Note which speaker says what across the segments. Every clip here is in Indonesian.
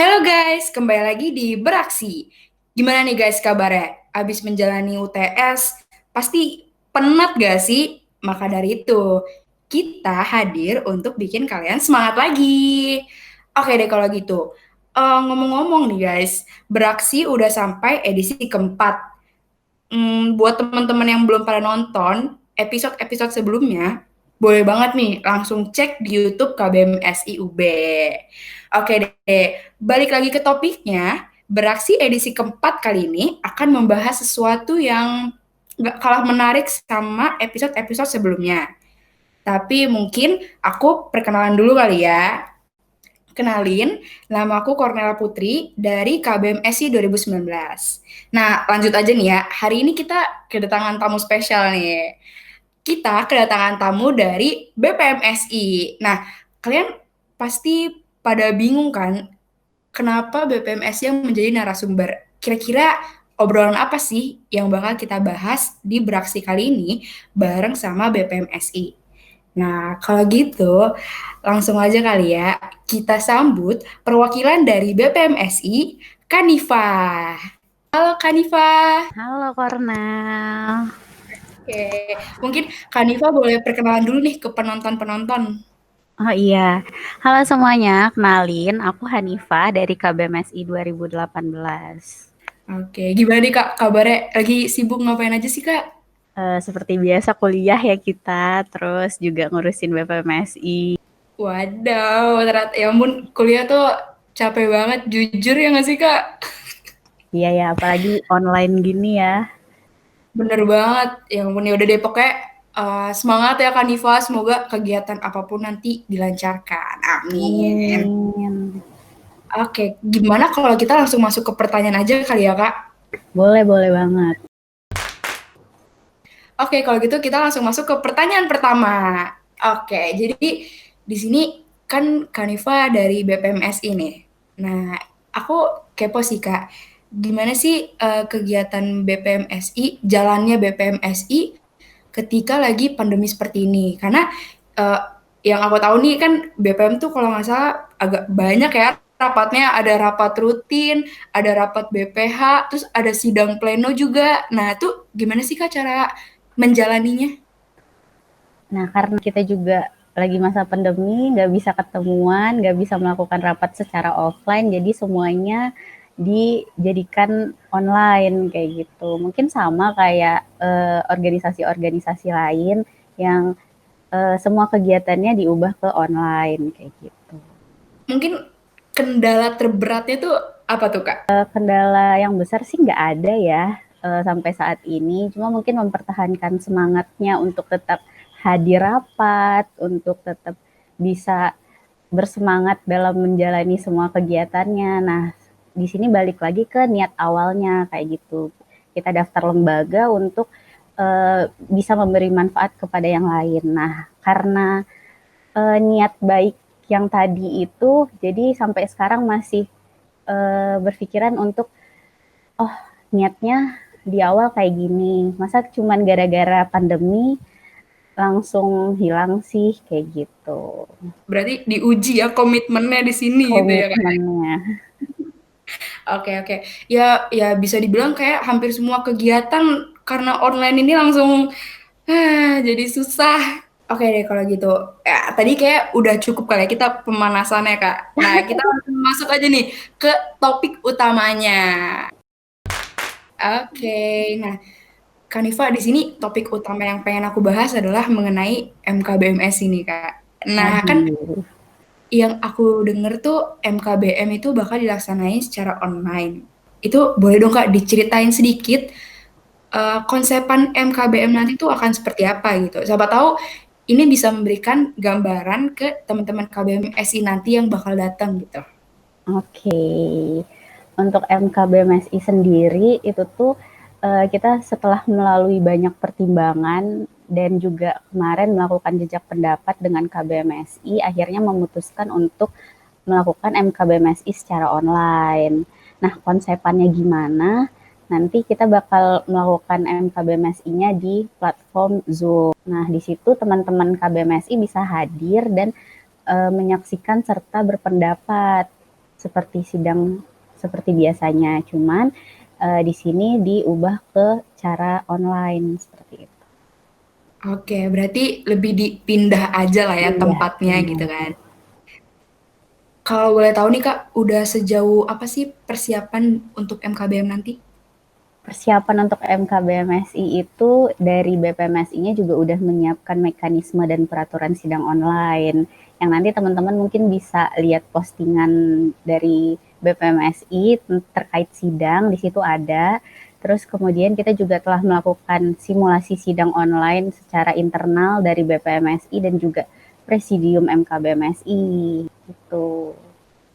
Speaker 1: Halo guys, kembali lagi di Beraksi. Gimana nih guys kabarnya? Abis menjalani UTS, pasti penat gak sih? Maka dari itu, kita hadir untuk bikin kalian semangat lagi. Oke deh kalau gitu. Ngomong-ngomong nih guys, Beraksi udah sampai edisi keempat. Buat teman-teman yang belum pada nonton episode-episode sebelumnya, boleh banget nih langsung cek di YouTube KBMSI UB. Oke deh, balik lagi ke topiknya. Beraksi edisi keempat kali ini akan membahas sesuatu yang nggak kalah menarik sama episode-episode sebelumnya. Tapi mungkin aku perkenalan dulu kali ya. Kenalin, nama aku Cornelia Putri dari KBMSI 2019. Nah, lanjut aja nih ya. Hari ini kita kedatangan tamu spesial nih. Kita kedatangan tamu dari BPMSI. Nah, kalian pasti pada bingung kan, kenapa BPMSI yang menjadi narasumber? Kira-kira obrolan apa sih yang bakal kita bahas di beraksi kali ini bareng sama BPMSI? Nah, kalau gitu, langsung aja kali ya, kita sambut perwakilan dari BPMSI, Kanifa. Halo Kanifa.
Speaker 2: Halo Kornel.
Speaker 1: Oke, mungkin Kanifa boleh perkenalan dulu nih ke penonton-penonton.
Speaker 2: Oh iya, halo semuanya. Kenalin, aku Hanifah dari KBMSI 2018.
Speaker 1: Oke, gimana nih Kak kabarnya? Lagi sibuk ngapain aja sih Kak?
Speaker 2: Seperti biasa kuliah ya kita, terus juga ngurusin BPMSI.
Speaker 1: Wadaw, ternyata ya ampun kuliah tuh capek banget, jujur ya nggak sih Kak?
Speaker 2: Iya ya, apalagi online gini ya.
Speaker 1: Bener banget, ya ampun ya udah deh pokoknya semangat ya Kak Nifa, semoga kegiatan apapun nanti dilancarkan, amin.
Speaker 2: Amin.
Speaker 1: Oke, gimana kalau kita langsung masuk ke pertanyaan aja kali ya Kak?
Speaker 2: Boleh, boleh banget.
Speaker 1: Oke, kalau gitu kita langsung masuk ke pertanyaan pertama. Oke, jadi di sini kan Kanifa dari BPMS ini. Nah, aku kepo sih Kak, gimana sih kegiatan BPMSI, jalannya BPMSI ketika lagi pandemi seperti ini? Karena eh, yang aku tahu nih kan BPM tuh kalau nggak salah agak banyak ya rapatnya, ada rapat rutin, ada rapat BPH, terus ada sidang pleno juga. Nah, itu gimana sih Kak cara menjalaninya?
Speaker 2: Nah, karena kita juga lagi masa pandemi, nggak bisa ketemuan, nggak bisa melakukan rapat secara offline, jadi semuanya dijadikan online kayak gitu. Mungkin sama kayak organisasi-organisasi lain yang semua kegiatannya diubah ke online kayak gitu.
Speaker 1: Mungkin kendala terberatnya tuh apa tuh Kak?
Speaker 2: Kendala yang besar sih nggak ada ya sampai saat ini. Cuma mungkin mempertahankan semangatnya untuk tetap hadir rapat, untuk tetap bisa bersemangat dalam menjalani semua kegiatannya. Nah, di sini balik lagi ke niat awalnya kayak gitu. Kita daftar lembaga untuk bisa memberi manfaat kepada yang lain. Nah, karena niat baik yang tadi itu, jadi sampai sekarang masih berpikiran untuk oh niatnya di awal kayak gini, masa cuman gara-gara pandemi langsung hilang sih kayak gitu
Speaker 1: Berarti diuji ya komitmennya di sini gitu ya Kak.
Speaker 2: komitmennya.
Speaker 1: Oke oke. Ya ya bisa dibilang kayak hampir semua kegiatan karena online ini langsung jadi susah. Oke deh kalau gitu. Ya, tadi kayak udah cukup kali ya kita pemanasannya Kak. Nah, kita langsung masuk aja nih ke topik utamanya. Oke. Nah, Kanifa, di sini topik utama yang pengen aku bahas adalah mengenai MKBMS ini, Kak. Nah, kan
Speaker 2: Aduh.
Speaker 1: yang aku denger tuh MKBM itu bakal dilaksanain secara online. Itu boleh dong, Kak, diceritain sedikit konsepan MKBM nanti tuh akan seperti apa gitu. Siapa tahu ini bisa memberikan gambaran ke teman-teman KBMSI nanti yang bakal datang gitu.
Speaker 2: Oke, untuk MKBMSI sendiri itu tuh kita setelah melalui banyak pertimbangan dan juga kemarin melakukan jejak pendapat dengan KBMSI, akhirnya memutuskan untuk melakukan MKBMSI secara online. Nah, konsepannya gimana? Nanti kita bakal melakukan MKBMSI-nya di platform Zoom. Nah, di situ teman-teman KBMSI bisa hadir dan menyaksikan serta berpendapat seperti sidang seperti biasanya, cuman di sini diubah ke cara online seperti itu.
Speaker 1: Oke, berarti lebih dipindah aja lah ya
Speaker 2: Iya,
Speaker 1: tempatnya gitu
Speaker 2: benar.
Speaker 1: kan. Kalau boleh tahu nih Kak, udah sejauh apa sih persiapan untuk MKBM nanti?
Speaker 2: Persiapan untuk MKBMSI itu dari BPMSI-nya juga udah menyiapkan mekanisme dan peraturan sidang online yang nanti teman-teman mungkin bisa lihat postingan dari BPMSI terkait sidang, di situ ada. Terus kemudian kita juga telah melakukan simulasi sidang online secara internal dari BPMSI dan juga Presidium MKBMSI gitu.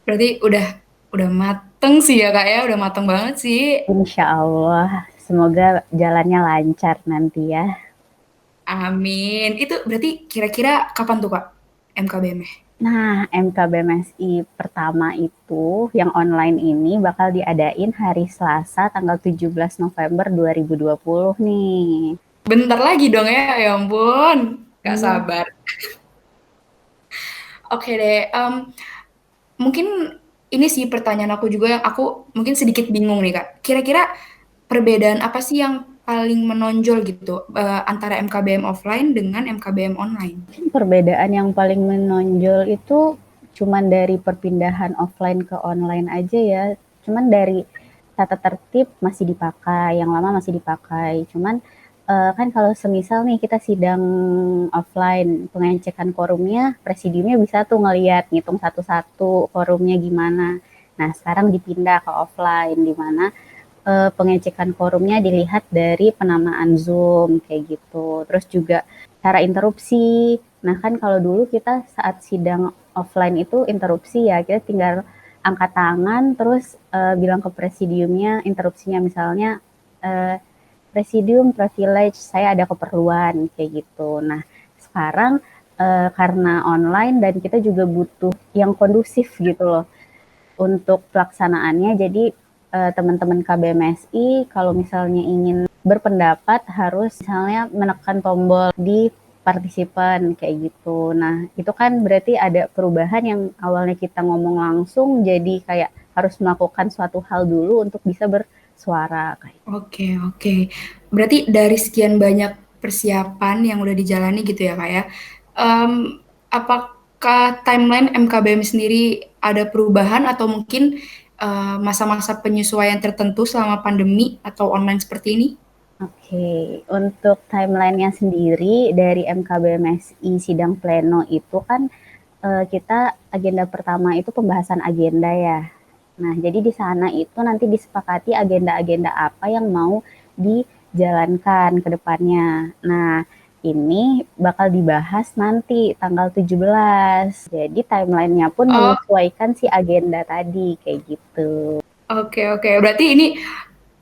Speaker 1: Berarti udah mateng sih ya Kak ya, udah mateng banget sih.
Speaker 2: Insya Allah, semoga jalannya lancar nanti ya.
Speaker 1: Amin. Itu berarti kira-kira kapan tuh Kak MKBM-nya?
Speaker 2: Nah, MKBMSI pertama itu yang online ini bakal diadain hari Selasa tanggal 17 November 2020 nih.
Speaker 1: Bentar lagi dong ya, ya ampun. Gak
Speaker 2: Iya.
Speaker 1: sabar. Oke deh, mungkin ini sih pertanyaan aku juga yang aku mungkin sedikit bingung nih Kak. Kira-kira perbedaan apa sih yang paling menonjol gitu antara MKBM offline dengan MKBM online?
Speaker 2: Perbedaan yang paling menonjol itu cuman dari perpindahan offline ke online aja ya. Cuman dari tata tertib masih dipakai, yang lama masih dipakai. Cuman kan kalau semisal nih kita sidang offline, pengecekan quorumnya, presidiumnya bisa tuh ngeliat, ngitung satu-satu quorumnya gimana. Nah, sekarang dipindah ke offline, di mana pengecekan quorumnya dilihat dari penamaan Zoom kayak gitu. Terus juga cara interupsi. Nah, kan kalau dulu kita saat sidang offline itu interupsi ya, kita tinggal angkat tangan terus bilang ke presidiumnya interupsinya misalnya eh, presidium privilege saya ada keperluan kayak gitu. Nah, sekarang karena online dan kita juga butuh yang kondusif gitu loh untuk pelaksanaannya. Jadi teman-teman KBMSI kalau misalnya ingin berpendapat harus misalnya menekan tombol di partisipan kayak gitu. Nah, itu kan berarti ada perubahan yang awalnya kita ngomong langsung jadi kayak harus melakukan suatu hal dulu untuk bisa bersuara kayak.
Speaker 1: Oke, oke. Berarti dari sekian banyak persiapan yang udah dijalani gitu ya, Kak ya. Apakah timeline MKBM sendiri ada perubahan atau mungkin masa-masa penyesuaian tertentu selama pandemi atau online seperti ini?
Speaker 2: Oke, untuk timeline-nya sendiri dari MKBMSI sidang pleno itu kan kita agenda pertama itu pembahasan agenda ya. Nah, jadi di sana itu nanti disepakati agenda-agenda apa yang mau dijalankan ke depannya. Nah, ini bakal dibahas nanti tanggal 17. Jadi timeline-nya pun
Speaker 1: Oh,
Speaker 2: menyesuaikan si agenda tadi kayak gitu.
Speaker 1: oke, oke. Berarti ini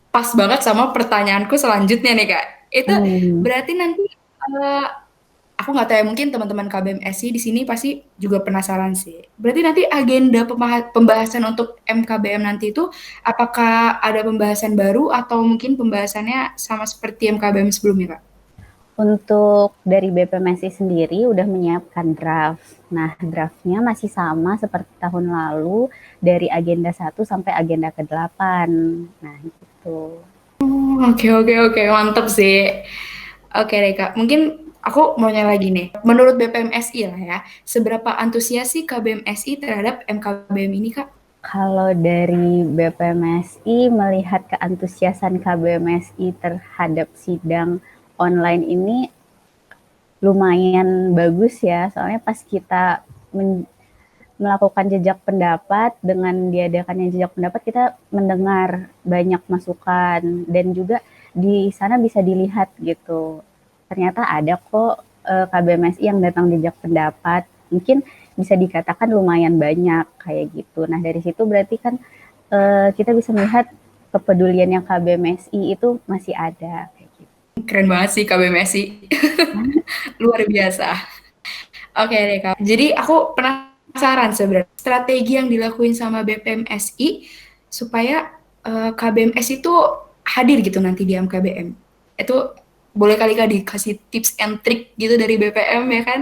Speaker 1: pas banget sama pertanyaanku selanjutnya nih, Kak. Itu
Speaker 2: Hmm.
Speaker 1: berarti nanti eh, aku nggak tahu ya, mungkin teman-teman KBMSI di sini pasti juga penasaran sih. Berarti nanti agenda pembahasan untuk MKBM nanti itu apakah ada pembahasan baru atau mungkin pembahasannya sama seperti MKBM sebelumnya, Kak?
Speaker 2: Untuk dari BPMSI sendiri udah menyiapkan draft. Nah, draftnya masih sama seperti tahun lalu dari agenda 1 sampai agenda ke-8. Nah, gitu.
Speaker 1: Oke, oke, oke, mantap sih. Oke deh, Kak. Mungkin aku mau nanya lagi nih. Menurut BPMSI lah ya, seberapa antusias sih KBMSI terhadap MKBM ini, Kak?
Speaker 2: Kalau dari BPMSI melihat keantusiasan KBMSI terhadap sidang online ini lumayan bagus ya. Soalnya pas kita melakukan jejak pendapat, dengan diadakannya jejak pendapat kita mendengar banyak masukan dan juga di sana bisa dilihat gitu. Ternyata ada kok KBMSI yang datang jejak pendapat. Mungkin bisa dikatakan lumayan banyak kayak gitu. Nah, dari situ berarti kan kita bisa melihat kepedulian yang KBMSI itu masih ada kayak gitu.
Speaker 1: Keren banget sih KBMSI. Luar biasa. Oke deh, Kak. Jadi aku penasaran sebenarnya strategi yang dilakuin sama BPMSI supaya KBMS itu hadir gitu nanti di MKBM. Itu boleh kali Kak dikasih tips and trick gitu dari BPM ya kan?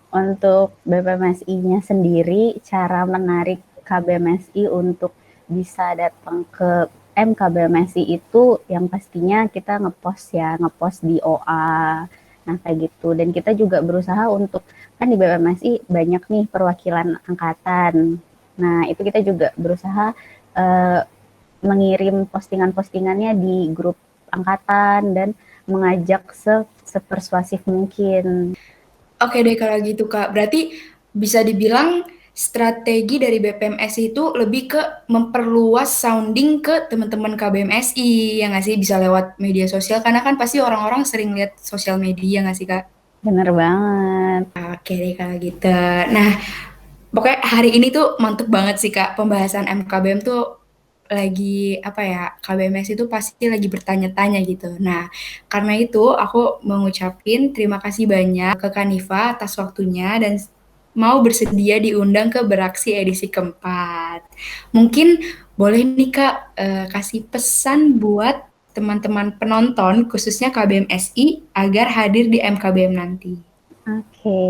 Speaker 2: Untuk BPMSI-nya sendiri, cara menarik KBMSI untuk bisa datang ke MKBMSI itu yang pastinya kita ngepost di OA, nah kayak gitu. Dan kita juga berusaha untuk, kan di BMSI banyak nih perwakilan angkatan, nah itu kita juga berusaha mengirim postingan-postingannya di grup angkatan dan mengajak sepersuasif mungkin.
Speaker 1: Oke deh kalau gitu Kak. Berarti bisa dibilang strategi dari BPMS itu lebih ke memperluas sounding ke teman-teman KBMSI, ya nggak sih? Bisa lewat media sosial, karena kan pasti orang-orang sering lihat sosial media, nggak sih Kak?
Speaker 2: Bener banget.
Speaker 1: Oke deh kalau gitu. Nah, pokoknya hari ini tuh mantep banget sih Kak. Pembahasan MKBM tuh lagi apa ya, KBMS itu pasti lagi bertanya-tanya gitu. Nah, karena itu aku mengucapin terima kasih banyak ke Kanifa atas waktunya dan mau bersedia diundang ke Beraksi edisi keempat. Mungkin boleh nih Kak kasih pesan buat teman-teman penonton khususnya KBMSI agar hadir di MKBM nanti.
Speaker 2: Oke.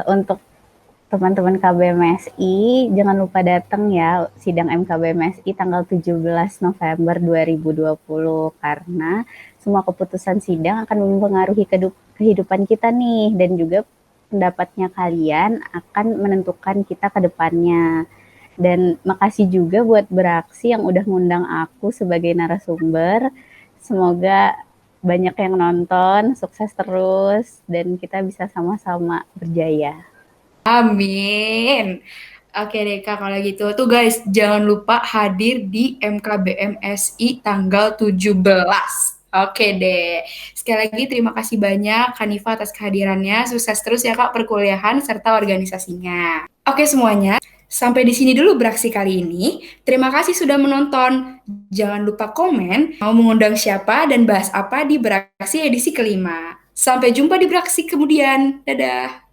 Speaker 2: Untuk teman-teman KBMSI, jangan lupa datang ya sidang MKBMSI tanggal 17 November 2020 karena semua keputusan sidang akan mempengaruhi kehidupan kita nih dan juga pendapatnya kalian akan menentukan kita ke depannya. Dan makasih juga buat Beraksi yang udah ngundang aku sebagai narasumber. Semoga banyak yang nonton, sukses terus, dan kita bisa sama-sama berjaya.
Speaker 1: Amin. Oke deh Kak, kalau gitu. Tuh guys, jangan lupa hadir di MKBMSI tanggal 17. Oke deh. Sekali lagi terima kasih banyak Kanifa atas kehadirannya. Sukses terus ya Kak perkuliahan serta organisasinya. Oke semuanya, sampai di sini dulu beraksi kali ini. Terima kasih sudah menonton. Jangan lupa komen mau mengundang siapa dan bahas apa di beraksi edisi kelima. Sampai jumpa di beraksi kemudian. Dadah.